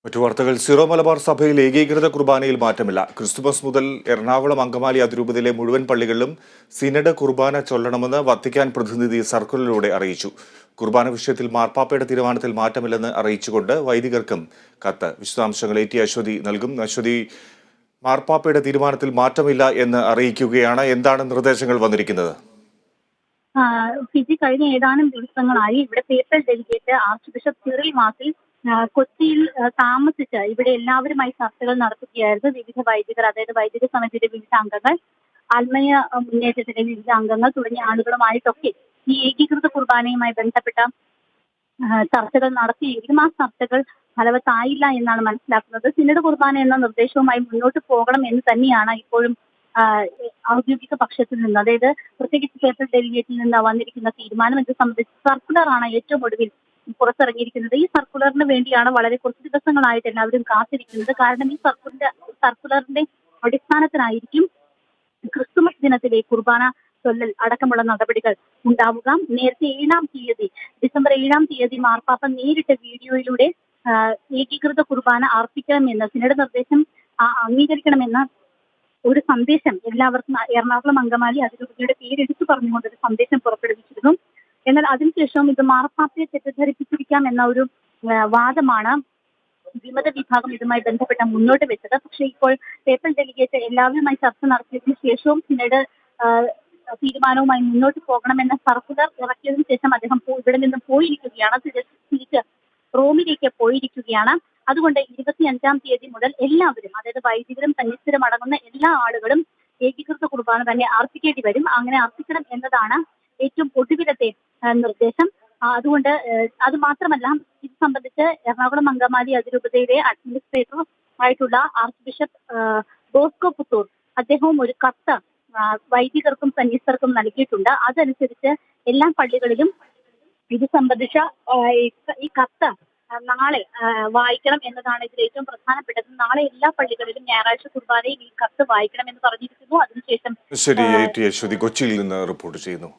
മറ്റു വാർത്തകൾ. സീറോ മലബാർ സഭയിൽ ഏകീകൃത കുർബാനയിൽ മാറ്റമില്ല. ക്രിസ്തുമസ് മുതൽ എറണാകുളം അങ്കമാലി അതിരൂപതയിലെ മുഴുവൻ പള്ളികളിലും സിനഡ് കുർബാന ചൊല്ലണമെന്ന് വത്തിക്കാൻ പ്രതിനിധി സർക്കുലറിലൂടെ അറിയിച്ചു. കുർബാന വിഷയത്തിൽ മാർപ്പാപ്പയുടെ തീരുമാനത്തിൽ മാറ്റമില്ലെന്ന് അറിയിച്ചുകൊണ്ട് വൈദികർക്കും കത്ത്. വിശദാംശങ്ങൾ AT അശ്വതി നൽകും. അശ്വതി, മാർപ്പാപ്പയുടെ തീരുമാനത്തിൽ മാറ്റമില്ല എന്ന് അറിയിക്കുകയാണ്. എന്താണ് നിർദ്ദേശങ്ങൾ വന്നിരിക്കുന്നത്? ഫിജി കഴിഞ്ഞ ഏതാനും ദിവസങ്ങളായി ഇവിടെ papal delegate archbishop Cyril Vasil കൊച്ചിയിൽ താമസിച്ച് ഇവിടെ എല്ലാവരുമായി ചർച്ചകൾ നടത്തുകയായിരുന്നു. വിവിധ വൈദികർ, അതായത് വൈദിക സമിതിയുടെ വിവിധ അംഗങ്ങൾ, ആത്മീയ മുന്നേറ്റത്തിലെ വിവിധ അംഗങ്ങൾ തുടങ്ങിയ ആളുകളുമായിട്ടൊക്കെ ഈ ഏകീകൃത കുർബാനയുമായി ബന്ധപ്പെട്ട ചർച്ചകൾ നടത്തിയെങ്കിലും ആ ചർച്ചകൾ ഫലവത്തായില്ല എന്നാണ് മനസ്സിലാക്കുന്നത്. സിനഡ് കുർബാന എന്ന നിർദ്ദേശവുമായി മുന്നോട്ട് പോകണം എന്ന് തന്നെയാണ് ഇപ്പോഴും ഔദ്യോഗിക പക്ഷത്തിൽ നിന്ന്, അതായത് പ്രത്യേകിച്ച് പേപ്പൽ ഡെലിഗേറ്റിൽ നിന്ന് വന്നിരിക്കുന്ന തീരുമാനം. ഇത് സംബന്ധിച്ച് സർക്കുലറാണ് ഏറ്റവും ഒടുവിൽ പുറത്തിറങ്ങിയിരിക്കുന്നത്. ഈ സർക്കുലറിന് വേണ്ടിയാണ് വളരെ കുറച്ച് ദിവസങ്ങളായിട്ട് എല്ലാവരും കാത്തിരിക്കുന്നത്. കാരണം ഈ സർക്കുലറിന്റെ അടിസ്ഥാനത്തിലായിരിക്കും ക്രിസ്തുമസ് ദിനത്തിലെ കുർബാന ചൊല്ലൽ അടക്കമുള്ള നടപടികൾ ഉണ്ടാവുക. നേരത്തെ ഡിസംബർ 7-ാം തീയതി മാർപ്പാപ്പ നേരിട്ട് വീഡിയോയിലൂടെ ഏകീകൃത കുർബാന അർപ്പിക്കണമെന്ന്, സിനഡ് നിർദ്ദേശം അംഗീകരിക്കണമെന്ന ഒരു സന്ദേശം എല്ലാവർക്കും എറണാകുളം അങ്കമാലി അതിരൂപതയുടെ പേരെടുത്തു പറഞ്ഞുകൊണ്ട് ഒരു സന്ദേശം പുറപ്പെടുവിച്ചിരുന്നു. എന്നാൽ അതിനുശേഷവും ഇത് മാർപ്പാപ്പയെ തെറ്റിദ്ധരിപ്പിച്ചിരിക്കാം എന്ന ഒരു വാദമാണ് വിമത വിഭാഗം ഇതുമായി ബന്ധപ്പെട്ട് മുന്നോട്ട് വെച്ചത്. പക്ഷേ ഇപ്പോൾ പേപ്പൽ ഡെലിഗേറ്റ് എല്ലാവരുമായി ചർച്ച നടത്തിയതിനു ശേഷവും സിനഡ് തീരുമാനവുമായി മുന്നോട്ട് പോകണമെന്ന സർക്കുലർ ഇറക്കിയതിനു ശേഷം അദ്ദേഹം ഇവിടെ നിന്ന് പോയിരിക്കുകയാണ്, തിരിച്ച് റോമിലേക്ക് പോയിരിക്കുകയാണ്. അതുകൊണ്ട് 25-ാം തീയതി മുതൽ എല്ലാവരും, അതായത് വൈദികരും സന്യസ്തരും അടങ്ങുന്ന എല്ലാ ആളുകളും ഏകീകൃത കുർബാന തന്നെ അർപ്പിക്കേണ്ടി വരും. അങ്ങനെ അർപ്പിക്കണം എന്നതാണ് ഏറ്റവും ഒടുവിലത്തെ നിർദ്ദേശം. അതുകൊണ്ട് അത് മാത്രമല്ല, ഇത് സംബന്ധിച്ച് എറണാകുളം അങ്കമാലി അതിരൂപതയിലെ അഡ്മിനിസ്ട്രേറ്റർ ആയിട്ടുള്ള ആർച്ച് ബിഷപ്പ് ബോസ്കോ പുത്തൂർ അദ്ദേഹവും ഒരു കത്ത് വൈദികർക്കും സന്യസ്തർക്കും നൽകിയിട്ടുണ്ട്. അതനുസരിച്ച് എല്ലാ പള്ളികളിലും ഇത് സംബന്ധിച്ച ഈ കത്ത് നാളെ വായിക്കണം എന്നതാണ് ഇതിൽ ഏറ്റവും പ്രധാനപ്പെട്ടത്. നാളെ എല്ലാ പള്ളികളിലും ഞായറാഴ്ച കുർബാനയിൽ ഈ കത്ത് വായിക്കണം എന്ന് പറഞ്ഞിരിക്കുന്നു. അതിനുശേഷം ശരി, AT അശ്വതി കൊച്ചിയിൽ നിന്ന് റിപ്പോർട്ട് ചെയ്യുന്നു.